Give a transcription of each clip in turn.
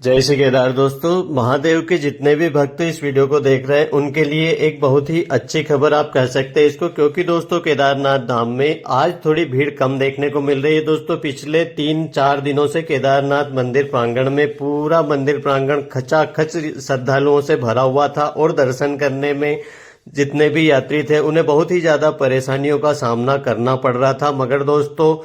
जय श्री केदार। दोस्तों, महादेव के जितने भी भक्त इस वीडियो को देख रहे हैं उनके लिए एक बहुत ही अच्छी खबर आप कह सकते हैं इसको, क्योंकि दोस्तों केदारनाथ धाम में आज थोड़ी भीड़ कम देखने को मिल रही है। दोस्तों, पिछले 3-4 दिनों से केदारनाथ मंदिर प्रांगण में पूरा मंदिर प्रांगण खचाखच श्रद्धालुओं से भरा हुआ था और दर्शन करने में जितने भी यात्री थे उन्हें बहुत ही ज्यादा परेशानियों का सामना करना पड़ रहा था। मगर दोस्तों,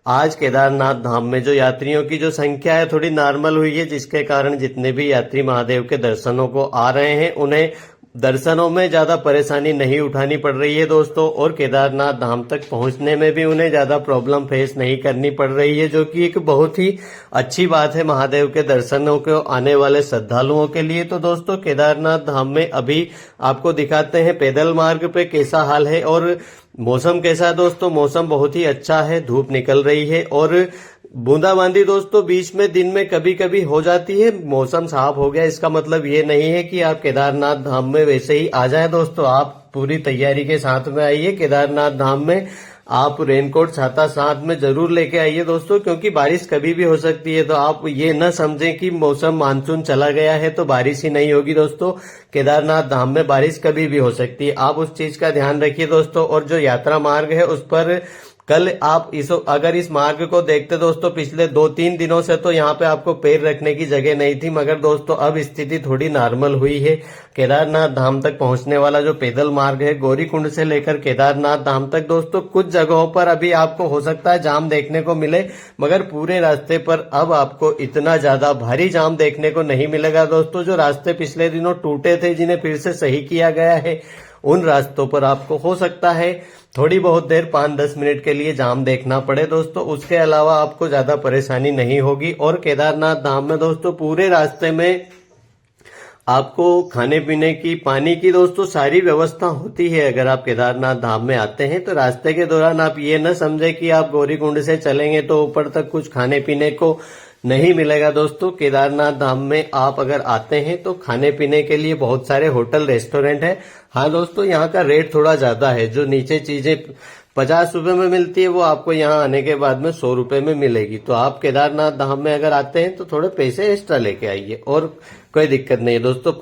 आज केदारनाथ धाम में जो यात्रियों की जो संख्या है थोड़ी नॉर्मल हुई है, जिसके कारण जितने भी यात्री महादेव के दर्शनों को आ रहे हैं उन्हें दर्शनों में ज्यादा परेशानी नहीं उठानी पड़ रही है दोस्तों, और केदारनाथ धाम तक पहुंचने में भी उन्हें ज्यादा प्रॉब्लम फेस नहीं करनी पड़ रही है, जो कि एक बहुत ही अच्छी बात है महादेव के दर्शनों को आने वाले श्रद्धालुओं के लिए। तो दोस्तों, केदारनाथ धाम में अभी आपको दिखाते हैं पैदल मार्ग पे कैसा हाल है और मौसम कैसा है। दोस्तों, मौसम बहुत ही अच्छा है, धूप निकल रही है और बूंदाबांदी दोस्तों बीच में दिन में कभी कभी हो जाती है। मौसम साफ हो गया इसका मतलब ये नहीं है कि आप केदारनाथ धाम में वैसे ही आ जाएं। दोस्तों, आप पूरी तैयारी के साथ में आइए केदारनाथ धाम में। आप रेनकोट छाता साथ में जरूर लेके आइए दोस्तों, क्योंकि बारिश कभी भी हो सकती है। तो आप ये न समझें कि मौसम मानसून चला गया है तो बारिश ही नहीं होगी। दोस्तों, केदारनाथ धाम में बारिश कभी भी हो सकती है, आप उस चीज का ध्यान रखिए दोस्तों। और जो यात्रा मार्ग है उस पर कल आप अगर इस मार्ग को देखते दोस्तों, पिछले 2-3 दिनों से तो यहाँ पे आपको पैर रखने की जगह नहीं थी, मगर दोस्तों अब स्थिति थोड़ी नॉर्मल हुई है। केदारनाथ धाम तक पहुंचने वाला जो पैदल मार्ग है गौरीकुंड से लेकर केदारनाथ धाम तक दोस्तों, कुछ जगहों पर अभी आपको हो सकता है जाम देखने को मिले, मगर पूरे रास्ते पर अब आपको इतना ज्यादा भारी जाम देखने को नहीं मिलेगा दोस्तों। जो रास्ते पिछले दिनों टूटे थे जिन्हें फिर से सही किया गया है, उन रास्तों पर आपको हो सकता है थोड़ी बहुत देर 5-10 मिनट के लिए जाम देखना पड़े दोस्तों। उसके अलावा आपको ज्यादा परेशानी नहीं होगी। और केदारनाथ धाम में दोस्तों पूरे रास्ते में आपको खाने पीने की, पानी की दोस्तों सारी व्यवस्था होती है। अगर आप केदारनाथ धाम में आते हैं तो रास्ते के दौरान आप ये न समझे कि आप गौरीकुंड से चलेंगे तो ऊपर तक कुछ खाने पीने को नहीं मिलेगा दोस्तों। केदारनाथ धाम में आप अगर आते हैं तो खाने पीने के लिए बहुत सारे होटल रेस्टोरेंट है। हाँ दोस्तों, यहाँ का रेट थोड़ा ज्यादा है। जो नीचे चीजें 50 रुपए में मिलती है वो आपको यहाँ आने के बाद में 100 रुपए में मिलेगी। तो आप केदारनाथ धाम में अगर आते हैं तो थोड़े पैसे एक्स्ट्रा लेके आइए और कोई दिक्कत नहीं है दोस्तों।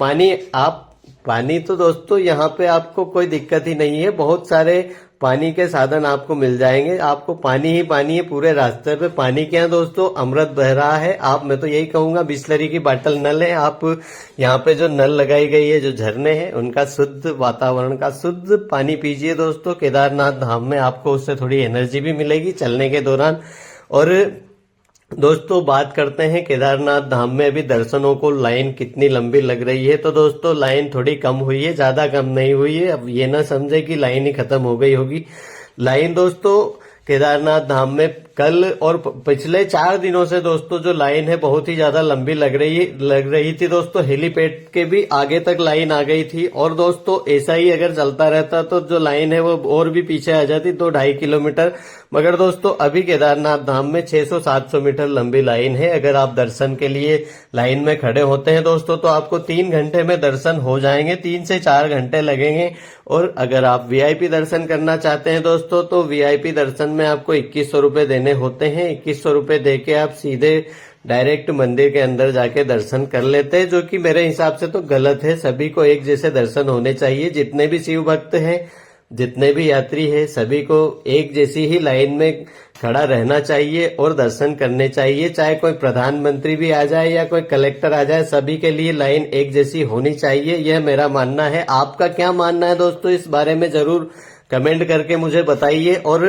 पानी तो दोस्तों यहाँ पे आपको कोई दिक्कत ही नहीं है, बहुत सारे पानी के साधन आपको मिल जाएंगे। आपको पानी ही पानी है पूरे रास्ते पे। पानी क्या दोस्तों, अमृत बह रहा है। मैं तो यही कहूंगा बिस्लरी की बाटल न लें आप। यहाँ पे जो नल लगाई गई है, जो झरने हैं, उनका शुद्ध वातावरण का शुद्ध पानी पीजिए दोस्तों। केदारनाथ धाम में आपको उससे थोड़ी एनर्जी भी मिलेगी चलने के दौरान। और दोस्तों, बात करते हैं केदारनाथ धाम में अभी दर्शनों को लाइन कितनी लंबी लग रही है। तो दोस्तों, लाइन थोड़ी कम हुई है, ज्यादा कम नहीं हुई है। अब ये ना समझे कि लाइन ही खत्म हो गई होगी। लाइन दोस्तों केदारनाथ धाम में कल और पिछले 4 दिनों से दोस्तों जो लाइन है बहुत ही ज्यादा लंबी लग रही थी दोस्तों। हेलीपैड के भी आगे तक लाइन आ गई थी। और दोस्तों ऐसा ही अगर चलता रहता तो जो लाइन है वो और भी पीछे आ जाती, 2-2.5 किलोमीटर। मगर दोस्तों अभी केदारनाथ धाम में 600-700 मीटर लंबी लाइन है। अगर आप दर्शन के लिए लाइन में खड़े होते हैं दोस्तों तो आपको 3 घंटे में दर्शन हो जाएंगे, 3 से 4 घंटे लगेंगे। और अगर आप वीआईपी दर्शन करना चाहते हैं दोस्तों तो वीआईपी दर्शन में आपको 2100 रुपए देने होते हैं। 2100 रुपए देके आप सीधे डायरेक्ट मंदिर के अंदर जाके दर्शन कर लेते हैं, जो कि मेरे हिसाब से तो गलत है। सभी को एक जैसे दर्शन होने चाहिए। जितने भी शिव भक्त हैं, जितने भी यात्री हैं, सभी को एक जैसी ही लाइन में खड़ा रहना चाहिए और दर्शन करने चाहिए। चाहे कोई प्रधानमंत्री भी आ जाए या कोई कलेक्टर आ जाए, सभी के लिए लाइन एक जैसी होनी चाहिए। यह मेरा मानना है। आपका क्या मानना है दोस्तों, इस बारे में जरूर कमेंट करके मुझे बताइए। और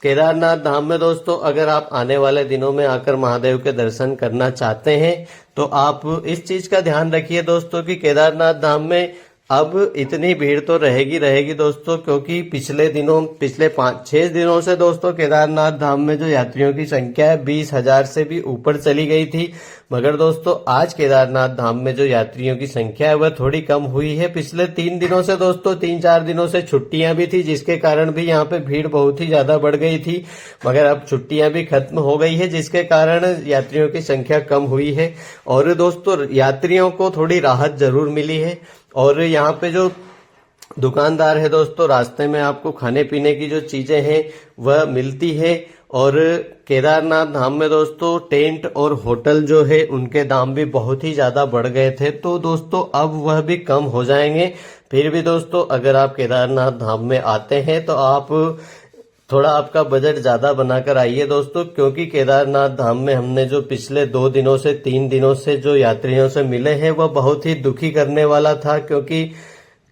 केदारनाथ धाम में दोस्तों अगर आप आने वाले दिनों में आकर महादेव के दर्शन करना चाहते हैं तो आप इस चीज का ध्यान रखिए दोस्तों कि केदारनाथ धाम में अब इतनी भीड़ तो रहेगी दोस्तों, क्योंकि पिछले 5-6 दिनों से दोस्तों केदारनाथ धाम में जो यात्रियों की संख्या है 20,000 से भी ऊपर चली गई थी। मगर दोस्तों आज केदारनाथ धाम में जो यात्रियों की संख्या है वह थोड़ी कम हुई है। पिछले 3 दिनों से दोस्तों 3-4 दिनों से छुट्टियां भी थी, जिसके कारण भी यहाँ पे भीड़ बहुत ही ज्यादा बढ़ गई थी। मगर अब छुट्टियां भी खत्म हो गई है, जिसके कारण यात्रियों की संख्या कम हुई है। और दोस्तों यात्रियों को थोड़ी राहत जरूर मिली है। और यहाँ पे जो दुकानदार है दोस्तों, रास्ते में आपको खाने पीने की जो चीजें हैं वह मिलती है। और केदारनाथ धाम में दोस्तों टेंट और होटल जो है उनके दाम भी बहुत ही ज्यादा बढ़ गए थे, तो दोस्तों अब वह भी कम हो जाएंगे। फिर भी दोस्तों अगर आप केदारनाथ धाम में आते हैं तो आप थोड़ा आपका बजट ज्यादा बनाकर आइए दोस्तों, क्योंकि केदारनाथ धाम में हमने जो पिछले 2 दिनों से 3 दिनों से जो यात्रियों से मिले हैं वह बहुत ही दुखी करने वाला था। क्योंकि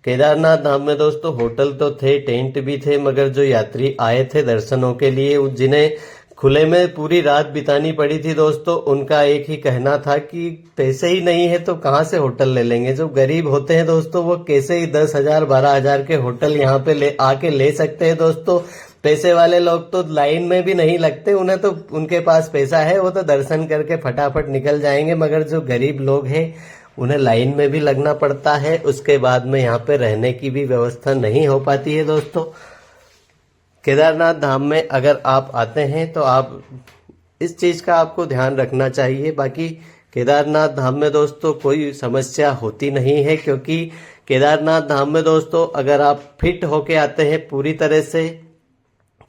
केदारनाथ धाम में दोस्तों होटल तो थे, टेंट भी थे, मगर जो यात्री आए थे दर्शनों के लिए, जिन्हें खुले में पूरी रात बितानी पड़ी थी दोस्तों, उनका एक ही कहना था कि पैसे ही नहीं है तो कहाँ से होटल ले लेंगे। जो गरीब होते हैं दोस्तों वो कैसे ही 10,000 12,000 के होटल यहाँ पे आके ले सकते हैं दोस्तों। पैसे वाले लोग तो लाइन में भी नहीं लगते, उन्हें तो उनके पास पैसा है, वो तो दर्शन करके फटाफट निकल जाएंगे। मगर जो गरीब लोग हैं उन्हें लाइन में भी लगना पड़ता है, उसके बाद में यहाँ पे रहने की भी व्यवस्था नहीं हो पाती है दोस्तों। केदारनाथ धाम में अगर आप आते हैं तो आप इस चीज का आपको ध्यान रखना चाहिए। बाकी केदारनाथ धाम में दोस्तों कोई समस्या होती नहीं है, क्योंकि केदारनाथ धाम में दोस्तों अगर आप फिट होके आते हैं पूरी तरह से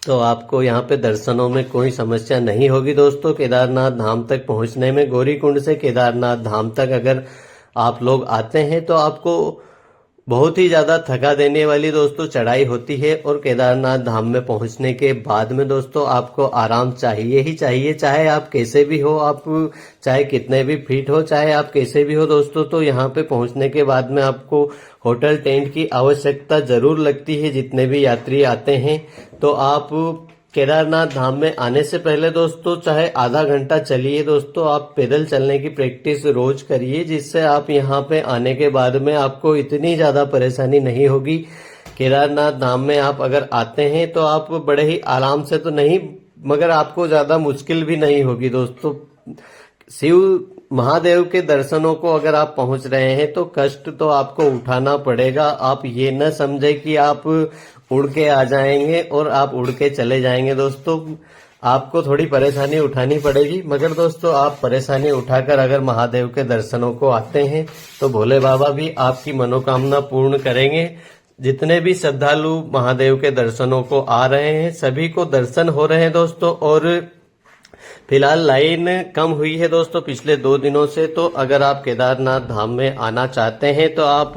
तो आपको यहाँ पे दर्शनों में कोई समस्या नहीं होगी दोस्तों। केदारनाथ धाम तक पहुंचने में गौरीकुंड से केदारनाथ धाम तक अगर आप लोग आते हैं तो आपको बहुत ही ज्यादा थका देने वाली दोस्तों चढ़ाई होती है, और केदारनाथ धाम में पहुंचने के बाद में दोस्तों आपको आराम चाहिए ही चाहिए। चाहे आप कैसे भी हो, आप चाहे कितने भी फिट हो, चाहे आप कैसे भी हो दोस्तों, तो यहाँ पे पहुंचने के बाद में आपको होटल टेंट की आवश्यकता जरूर लगती है। जितने भी यात्री आते हैं तो आप केदारनाथ धाम में आने से पहले दोस्तों चाहे आधा घंटा चलिए दोस्तों, आप पैदल चलने की प्रैक्टिस रोज करिए, जिससे आप यहाँ पे आने के बाद में आपको इतनी ज्यादा परेशानी नहीं होगी। केदारनाथ धाम में आप अगर आते हैं तो आप बड़े ही आराम से तो नहीं, मगर आपको ज्यादा मुश्किल भी नहीं होगी दोस्तों। शिव महादेव के दर्शनों को अगर आप पहुंच रहे हैं तो कष्ट तो आपको उठाना पड़ेगा। आप ये न समझे कि आप उड़ के आ जाएंगे और आप उड़ के चले जाएंगे दोस्तों, आपको थोड़ी परेशानी उठानी पड़ेगी। मगर दोस्तों आप परेशानी उठाकर अगर महादेव के दर्शनों को आते हैं तो भोले बाबा भी आपकी मनोकामना पूर्ण करेंगे। जितने भी श्रद्धालु महादेव के दर्शनों को आ रहे हैं सभी को दर्शन हो रहे हैं दोस्तों। और फिलहाल लाइन कम हुई है दोस्तों पिछले 2 दिनों से, तो अगर आप केदारनाथ धाम में आना चाहते हैं तो आप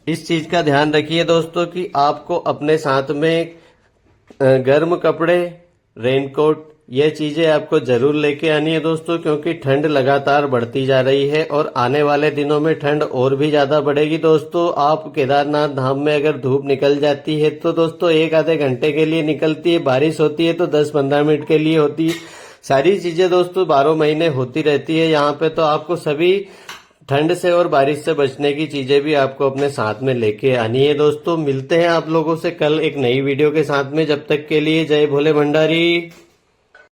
इस चीज का ध्यान रखिए दोस्तों कि आपको अपने साथ में गर्म कपड़े, रेनकोट, ये चीजें आपको जरूर लेके आनी है दोस्तों, क्योंकि ठंड लगातार बढ़ती जा रही है और आने वाले दिनों में ठंड और भी ज्यादा बढ़ेगी दोस्तों। आप केदारनाथ धाम में अगर धूप निकल जाती है तो दोस्तों 1 आधे घंटे के लिए निकलती है, बारिश होती है तो 10-15 मिनट के लिए होती है। सारी चीजें दोस्तों 12 महीने होती रहती है यहाँ पे, तो आपको सभी ठंड से और बारिश से बचने की चीजें भी आपको अपने साथ में लेके आनी है दोस्तों। मिलते हैं आप लोगों से कल एक नई वीडियो के साथ में, जब तक के लिए जय भोले भंडारी।